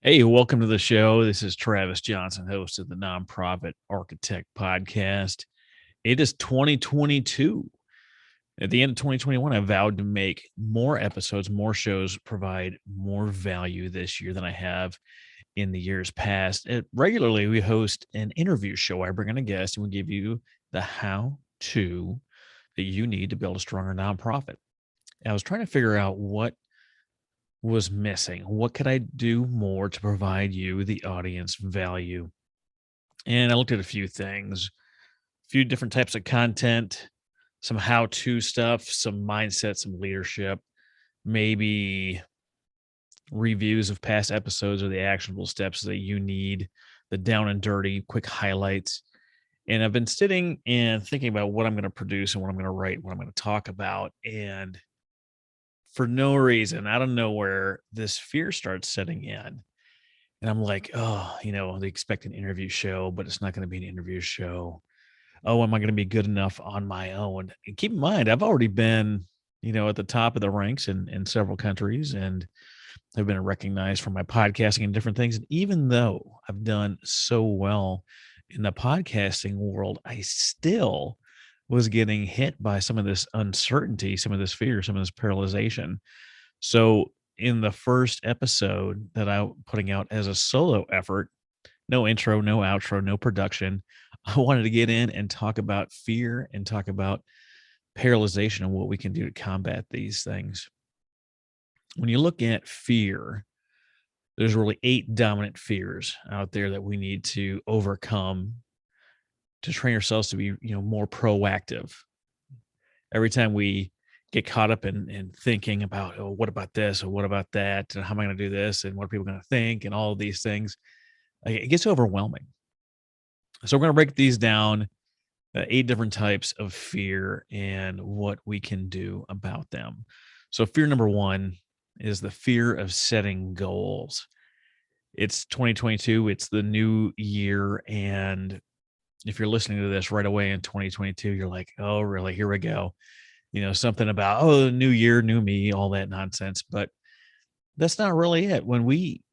Hey, welcome to the show. This is Travis Johnson, host of the Nonprofit Architect Podcast. It is 2022. At the end of 2021, I vowed to make more episodes, more shows, provide more value this year than I have in the years past. Regularly, we host an interview show. I bring in a guest and we give you the how to that you need to build a stronger nonprofit. I was trying to figure out what was missing. What could I do more to provide you, the audience, value? And I looked at a few things, a few different types of content, some how to stuff, some mindset, some leadership, maybe reviews of past episodes or the actionable steps that you need, the down and dirty, quick highlights. And I've been sitting and thinking about what I'm going to produce and what I'm going to write, what I'm going to talk about. And for no reason, out of nowhere, this fear starts setting in. And I'm like, oh, they expect an interview show, but it's not going to be an interview show. Oh, am I going to be good enough on my own? And keep in mind, I've already been, at the top of the ranks in several countries and have been recognized for my podcasting and different things. And even though I've done so well in the podcasting world, I still was getting hit by some of this uncertainty, some of this fear, some of this paralyzation. So in the first episode that I'm putting out as a solo effort, no intro, no outro, no production, I wanted to get in and talk about fear and talk about paralyzation and what we can do to combat these things. When you look at fear, there's really 8 dominant fears out there that we need to overcome to train ourselves to be, more proactive. Every time we get caught up in thinking about, oh, what about this or what about that? And how am I going to do this? And what are people going to think? And all of these things, it gets overwhelming. So we're going to break these down, 8 different types of fear and what we can do about them. So fear number 1 is the fear of setting goals. It's 2022. It's the new year. And if you're listening to this right away in 2022, you're like, oh, really? Here we go. Something about, oh, new year, new me, all that nonsense. But that's not really it. When we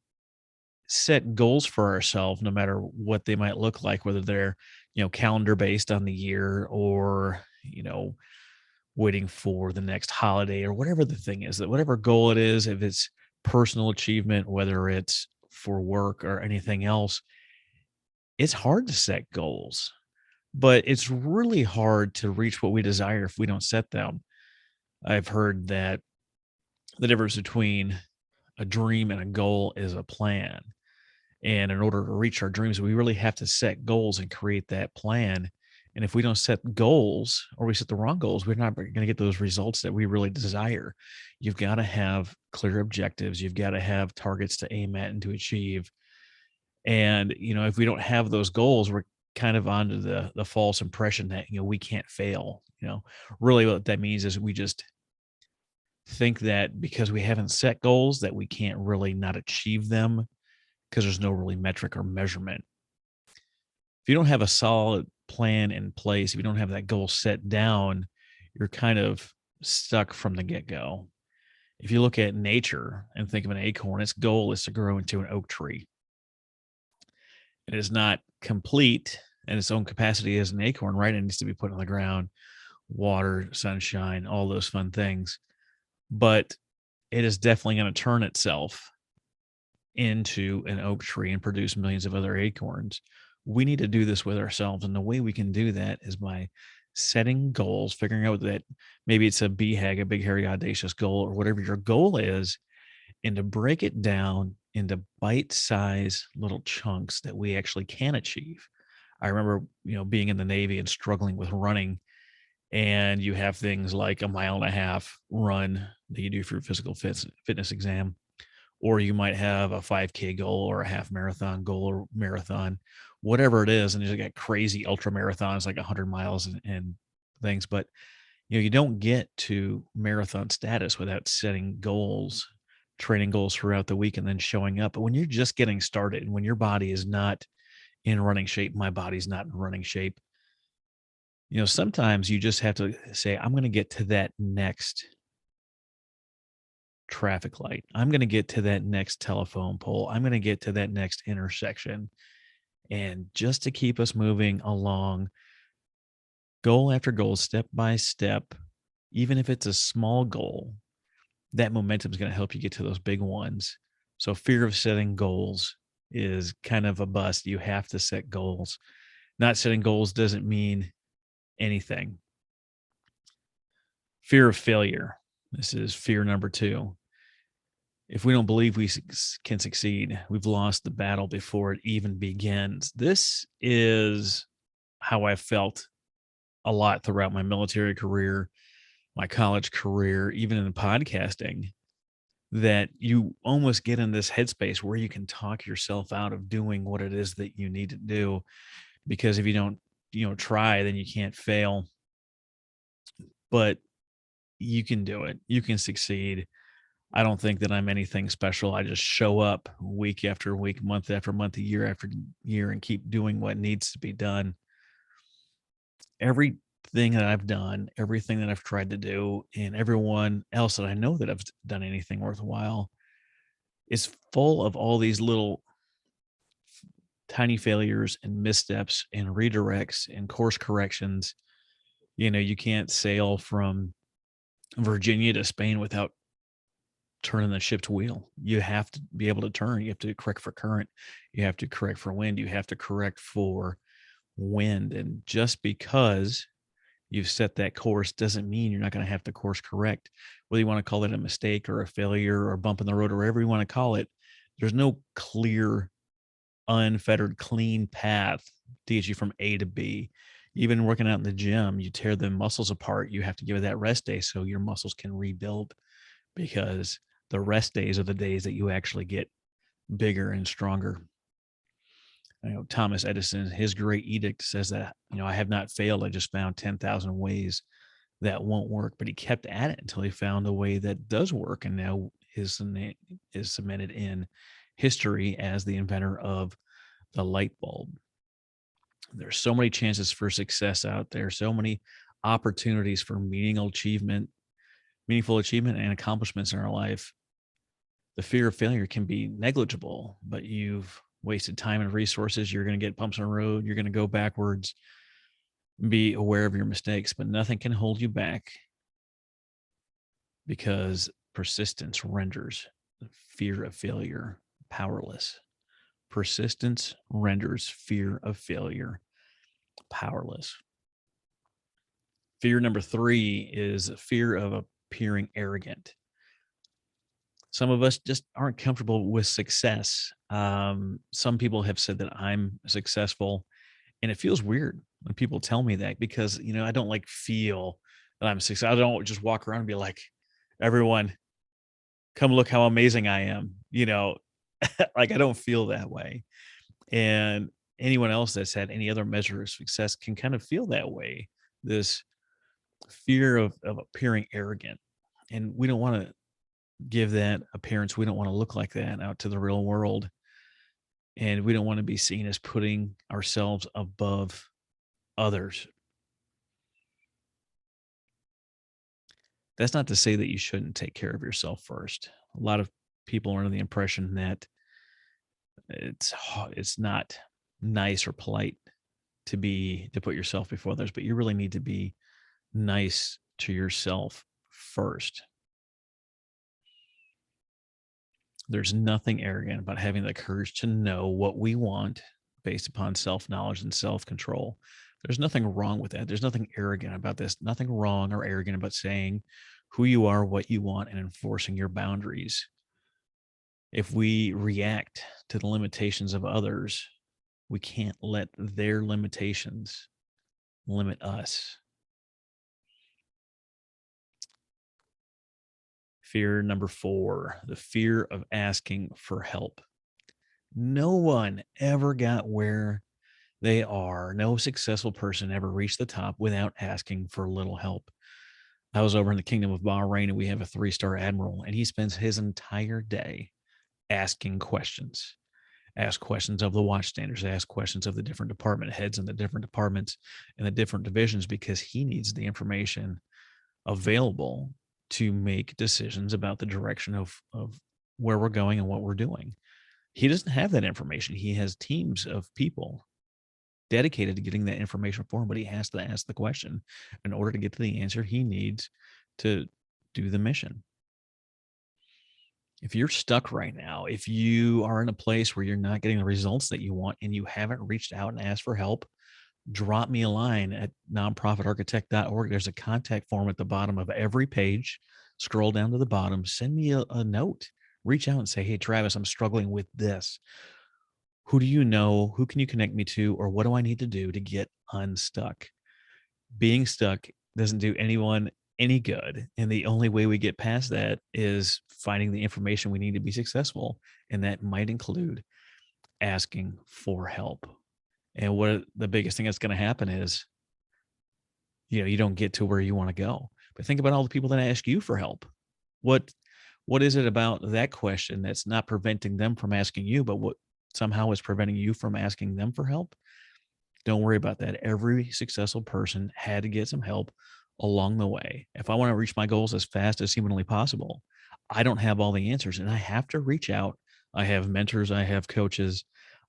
set goals for ourselves, no matter what they might look like, whether they're, calendar based on the year or, waiting for the next holiday or whatever the thing is, that whatever goal it is, if it's personal achievement, whether it's for work or anything else, it's hard to set goals, but it's really hard to reach what we desire if we don't set them. I've heard that the difference between a dream and a goal is a plan. And in order to reach our dreams, we really have to set goals and create that plan. And if we don't set goals or we set the wrong goals, we're not going to get those results that we really desire. You've got to have clear objectives. You've got to have targets to aim at and to achieve. And, if we don't have those goals, we're kind of onto the false impression that, we can't fail. Really what that means is we just think that because we haven't set goals that we can't really not achieve them because there's no really metric or measurement. If you don't have a solid plan in place, if you don't have that goal set down, you're kind of stuck from the get-go. If you look at nature and think of an acorn, its goal is to grow into an oak tree. It is not complete in its own capacity as an acorn, right? It needs to be put on the ground, water, sunshine, all those fun things. But it is definitely going to turn itself into an oak tree and produce millions of other acorns. We need to do this with ourselves. And the way we can do that is by setting goals, figuring out that maybe it's a BHAG, a big, hairy, audacious goal, or whatever your goal is, and to break it down into bite-sized little chunks that we actually can achieve. I remember, being in the Navy and struggling with running, and you have things like a mile and a half run that you do for your physical fitness exam, or you might have a 5K goal or a half marathon goal or marathon, whatever it is. And you got crazy ultra marathons like 100 miles and things. But, you don't get to marathon status without setting goals, training goals throughout the week, and then showing up. But when you're just getting started and when your body is not in running shape, my body's not in running shape, sometimes you just have to say, I'm going to get to that next traffic light. I'm going to get to that next telephone pole. I'm going to get to that next intersection. And just to keep us moving along, goal after goal, step by step, even if it's a small goal, that momentum is going to help you get to those big ones. So, fear of setting goals is kind of a bust. You have to set goals. Not setting goals doesn't mean anything. Fear of failure. This is fear number 2. If we don't believe we can succeed, we've lost the battle before it even begins. This is how I felt a lot throughout my military career, my college career, even in podcasting, that you almost get in this headspace where you can talk yourself out of doing what it is that you need to do. Because if you don't, try, then you can't fail. But you can do it. You can succeed. I don't think that I'm anything special. I just show up week after week, month after month, year after year, and keep doing what needs to be done. Everything that I've done, everything that I've tried to do, and everyone else that I know that I've done anything worthwhile is full of all these little tiny failures and missteps and redirects and course corrections. You can't sail from Virginia to Spain without turning the ship's wheel. You have to be able to turn. You have to correct for current. You have to correct for wind. You have to correct for wind. And just because you've set that course doesn't mean you're not going to have to course correct. Whether you want to call it a mistake or a failure or a bump in the road or whatever you want to call it, there's no clear, unfettered, clean path to get you from A to B. Even working out in the gym, you tear the muscles apart. You have to give it that rest day so your muscles can rebuild, because the rest days are the days that you actually get bigger and stronger. Thomas Edison, his great edict says that, I have not failed. I just found 10,000 ways that won't work. But he kept at it until he found a way that does work. And now his name is cemented in history as the inventor of the light bulb. There's so many chances for success out there, so many opportunities for meaningful achievement and accomplishments in our life. The fear of failure can be negligible, but you've wasted time and resources. You're going to get bumps in the road. You're going to go backwards. Be aware of your mistakes, but nothing can hold you back, because persistence renders the fear of failure powerless. Persistence renders fear of failure powerless. Fear number 3 is fear of appearing arrogant. Some of us just aren't comfortable with success. Some people have said that I'm successful, and it feels weird when people tell me that, because, I don't feel that I'm successful. I don't just walk around and be like, everyone, come look how amazing I am. I don't feel that way. And anyone else that's had any other measure of success can kind of feel that way. This fear of appearing arrogant. And we don't want to give that appearance. We don't want to look like that out to the real world. And we don't want to be seen as putting ourselves above others. That's not to say that you shouldn't take care of yourself first. A lot of people are under the impression that it's not nice or polite to put yourself before others, but you really need to be nice to yourself first. There's nothing arrogant about having the courage to know what we want based upon self-knowledge and self-control. There's nothing wrong with that. There's nothing arrogant about this. Nothing wrong or arrogant about saying who you are, what you want, and enforcing your boundaries. If we react to the limitations of others, we can't let their limitations limit us. Fear number 4, the fear of asking for help. No one ever got where they are. No successful person ever reached the top without asking for a little help. I was over in the Kingdom of Bahrain, and we have a 3-star admiral, and he spends his entire day asking questions. Ask questions of the watchstanders, ask questions of the different department heads and the different departments and the different divisions, because he needs the information available to make decisions about the direction of where we're going and what we're doing. He doesn't have that information. He has teams of people dedicated to getting that information for him, but he has to ask the question in order to get to the answer he needs to do the mission. If you're stuck right now, if you are in a place where you're not getting the results that you want and you haven't reached out and asked for help, drop me a line at nonprofitarchitect.org. There's a contact form at the bottom of every page. Scroll down to the bottom, send me a note, reach out and say, hey, Travis, I'm struggling with this. Who do you know? Who can you connect me to? Or what do I need to do to get unstuck? Being stuck doesn't do anyone any good. And the only way we get past that is finding the information we need to be successful. And that might include asking for help. And what the biggest thing that's going to happen is, you don't get to where you want to go. But think about all the people that ask you for help. What is it about that question that's not preventing them from asking you, but what somehow is preventing you from asking them for help? Don't worry about that. Every successful person had to get some help along the way. If I want to reach my goals as fast as humanly possible, I don't have all the answers and I have to reach out. I have mentors, I have coaches,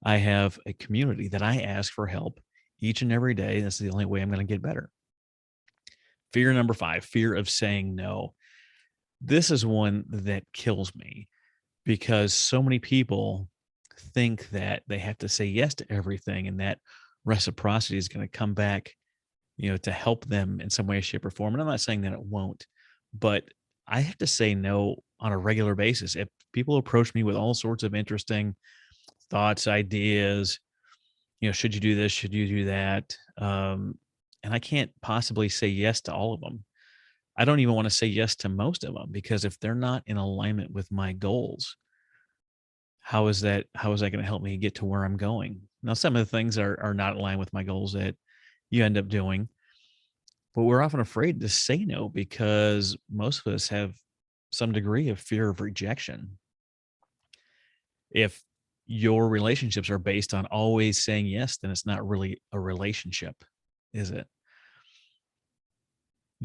I have a community that I ask for help each and every day. That's the only way I'm going to get better. Fear number 5, fear of saying no. This is one that kills me because so many people think that they have to say yes to everything and that reciprocity is going to come back, to help them in some way, shape, or form. And I'm not saying that it won't, but I have to say no on a regular basis. If people approach me with all sorts of interesting thoughts, ideas, should you do this? Should you do that? And I can't possibly say yes to all of them. I don't even want to say yes to most of them because if they're not in alignment with my goals, how is that going to help me get to where I'm going? Now, some of the things are not aligned with my goals that you end up doing, but we're often afraid to say no because most of us have some degree of fear of rejection. If your relationships are based on always saying yes, then it's not really a relationship, is it?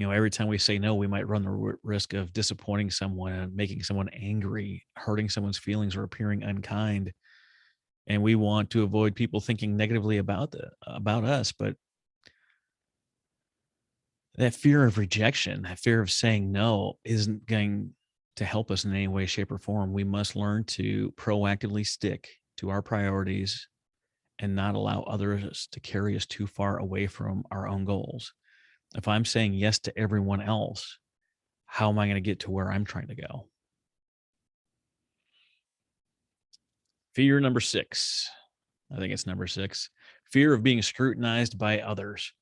Every time we say no, we might run the risk of disappointing someone and making someone angry, hurting someone's feelings, or appearing unkind. And we want to avoid people thinking negatively about us. But that fear of rejection, that fear of saying no, isn't going to help us in any way, shape, or form. We must learn to proactively stick to our priorities and not allow others to carry us too far away from our own goals. If I'm saying yes to everyone else, how am I going to get to where I'm trying to go? Fear number 6. I think it's number 6. Fear of being scrutinized by others.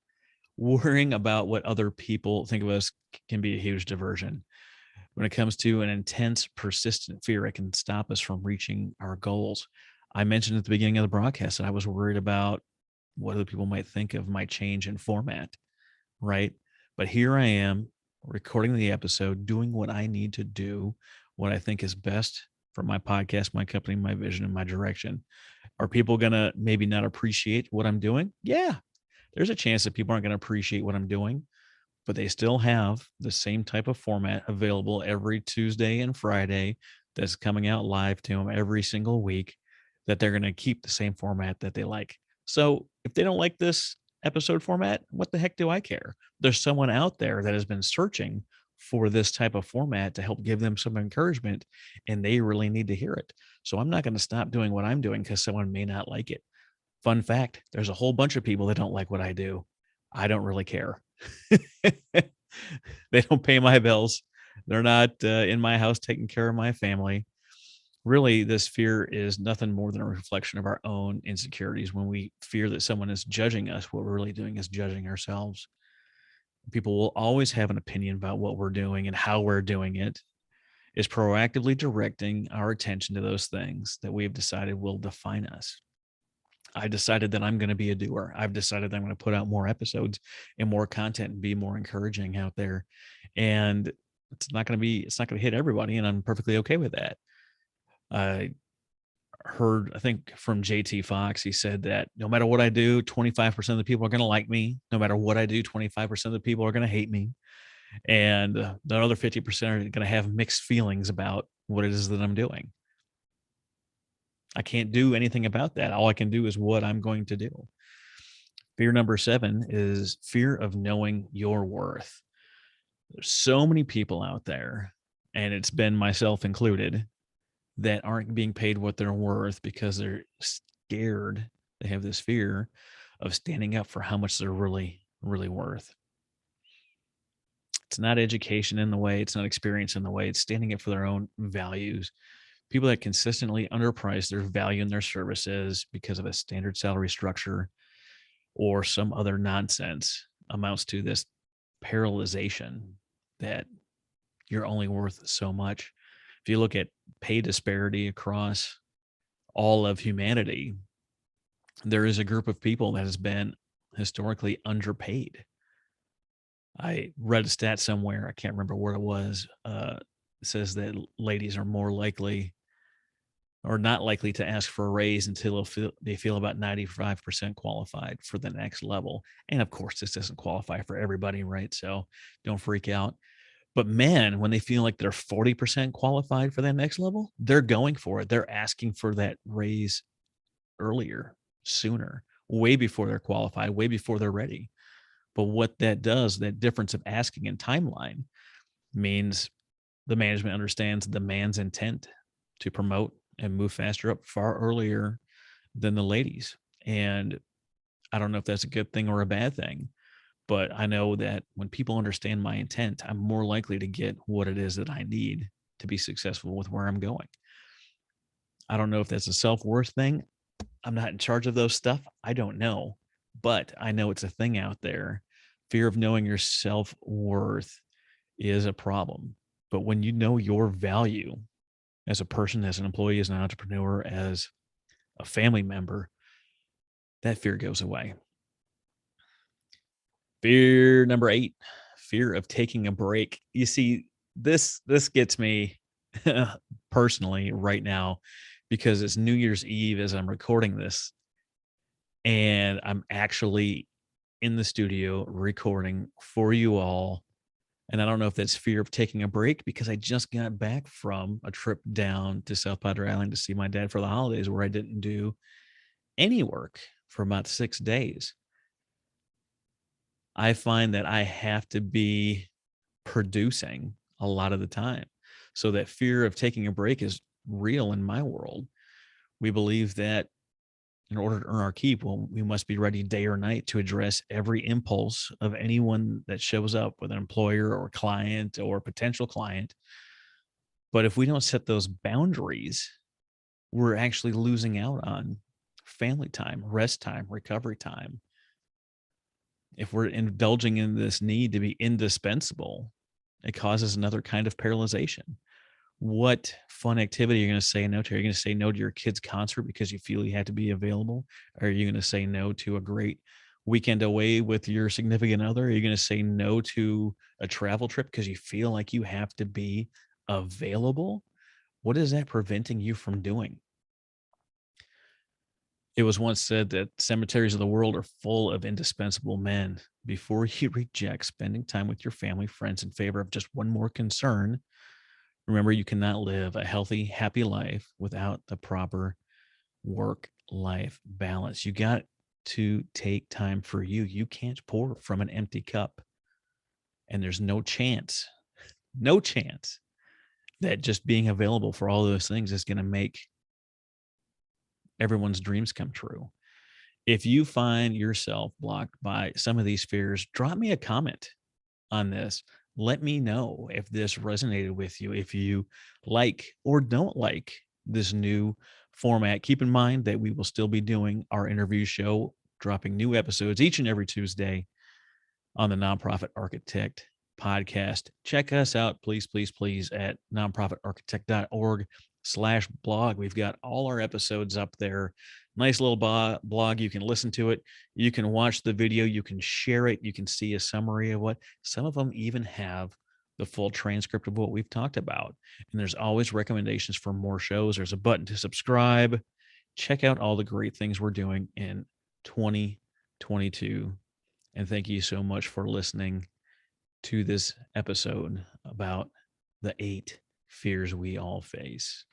Worrying about what other people think of us can be a huge diversion. When it comes to an intense, persistent fear, it can stop us from reaching our goals. I mentioned at the beginning of the broadcast that I was worried about what other people might think of my change in format, right? But here I am recording the episode, doing what I need to do, what I think is best for my podcast, my company, my vision, and my direction. Are people going to maybe not appreciate what I'm doing? Yeah, there's a chance that people aren't going to appreciate what I'm doing, but they still have the same type of format available every Tuesday and Friday that's coming out live to them every single week, that they're going to keep the same format that they like. So if they don't like this episode format, what the heck do I care? There's someone out there that has been searching for this type of format to help give them some encouragement, and they really need to hear it. So I'm not going to stop doing what I'm doing because someone may not like it. Fun fact, there's a whole bunch of people that don't like what I do. I don't really care. They don't pay my bills. They're not in my house taking care of my family. Really, this fear is nothing more than a reflection of our own insecurities. When we fear that someone is judging us, what we're really doing is judging ourselves. People will always have an opinion about what we're doing and how we're doing it. Is proactively directing our attention to those things that we've decided will define us. I've decided that I'm going to be a doer. I've decided that I'm going to put out more episodes and more content and be more encouraging out there. And it's not going to hit everybody. And I'm perfectly okay with that. I heard, I think from JT Fox, he said that no matter what I do, 25% of the people are going to like me. No matter what I do, 25% of the people are going to hate me. And the other 50% are going to have mixed feelings about what it is that I'm doing. I can't do anything about that. All I can do is what I'm going to do. Fear number 7 is fear of knowing your worth. There's so many people out there, and it's been myself included, that aren't being paid what they're worth because they're scared. They have this fear of standing up for how much they're really, really worth. It's not education in the way, it's not experience in the way, it's standing up for their own values. People that consistently underprice their value and their services because of a standard salary structure or some other nonsense amounts to this paralyzation that you're only worth so much. If you look at pay disparity across all of humanity, there is a group of people that has been historically underpaid. I read a stat somewhere, I can't remember where it was. It says that ladies are more likely or not likely to ask for a raise until they feel about 95% qualified for the next level. And of course, this doesn't qualify for everybody, right? So don't freak out. But man, when they feel like they're 40% qualified for that next level, they're going for it. They're asking for that raise earlier, sooner, way before they're qualified, way before they're ready. But what that does, that difference of asking and timeline, means the management understands the man's intent to promote and move faster up far earlier than the ladies. And I don't know if that's a good thing or a bad thing, but I know that when people understand my intent, I'm more likely to get what it is that I need to be successful with where I'm going. I don't know if that's a self-worth thing. I'm not in charge of those stuff. I don't know, but I know it's a thing out there. Fear of knowing your self-worth is a problem. But when you know your value as a person, as an employee, as an entrepreneur, as a family member, that fear goes away. Fear number 8, fear of taking a break. You see, this gets me personally right now because it's New Year's Eve as I'm recording this, and I'm actually in the studio recording for you all. And I don't know if that's fear of taking a break because I just got back from a trip down to South Padre Island to see my dad for the holidays where I didn't do any work for about 6 days. I find that I have to be producing a lot of the time. So that fear of taking a break is real in my world. We believe that in order to earn our keep, well, we must be ready day or night to address every impulse of anyone that shows up, with an employer or client or potential client. But if we don't set those boundaries, we're actually losing out on family time, rest time, recovery time. If we're indulging in this need to be indispensable, it causes another kind of paralyzation. What fun activity are you going to say no to? Are you going to say no to your kid's concert because you feel you have to be available? Are you going to say no to a great weekend away with your significant other? Are you going to say no to a travel trip because you feel like you have to be available? What is that preventing you from doing? It was once said that cemeteries of the world are full of indispensable men. Before you reject spending time with your family, friends in favor of just one more concern, remember you cannot live a healthy, happy life without the proper work-life balance. You got to take time for you. You can't pour from an empty cup. And there's no chance that just being available for all those things is going to make everyone's dreams come true. If you find yourself blocked by some of these fears, drop me a comment on this. Let me know if this resonated with you, if you like or don't like this new format. Keep in mind that we will still be doing our interview show, dropping new episodes each and every Tuesday on the Nonprofit Architect podcast. Check us out, please, please, please, at nonprofitarchitect.org/blog. We've got all our episodes up there. Nice little blog. You can listen to it. You can watch the video. You can share it. You can see a summary of what some of them even have the full transcript of what we've talked about. And there's always recommendations for more shows. There's a button to subscribe. Check out all the great things we're doing in 2022. And thank you so much for listening. to this episode about the 8 fears we all face.